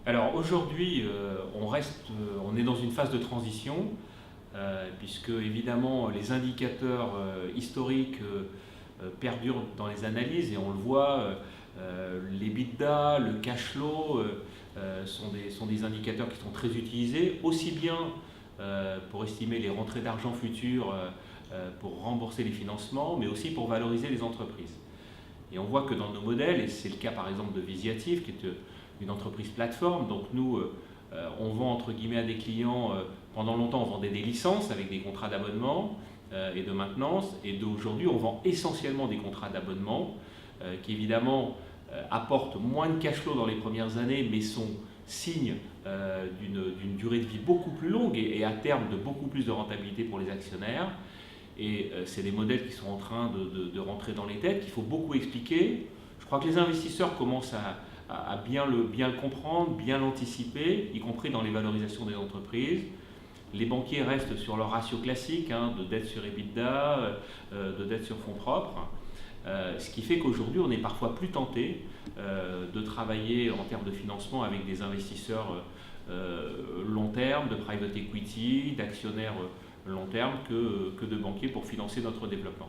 Alors aujourd'hui, on est dans une phase de transition, puisque évidemment les indicateurs historiques perdurent dans les analyses et on le voit, l'EBITDA, le cash flow sont des indicateurs qui sont très utilisés, aussi bien pour estimer les rentrées d'argent futures, pour rembourser les financements, mais aussi pour valoriser les entreprises. Et on voit que dans nos modèles, et c'est le cas par exemple de Visiative, qui est une entreprise plateforme, donc nous, on vend entre guillemets à des clients, pendant longtemps on vendait des licences avec des contrats d'abonnement et de maintenance, et d'aujourd'hui on vend essentiellement des contrats d'abonnement qui évidemment apportent moins de cash flow dans les premières années, mais sont signe d'une durée de vie beaucoup plus longue et à terme de beaucoup plus de rentabilité pour les actionnaires. Et c'est des modèles qui sont en train de rentrer dans les têtes, qu'il faut beaucoup expliquer. Je crois que les investisseurs commencent à bien le comprendre, bien l'anticiper, y compris dans les valorisations des entreprises. Les banquiers restent sur leur ratio classique, de dette sur EBITDA, de dette sur fonds propres. Ce qui fait qu'aujourd'hui, on est parfois plus tenté de travailler en termes de financement avec des investisseurs long terme, de private equity, d'actionnaires long terme que de banquiers pour financer notre développement.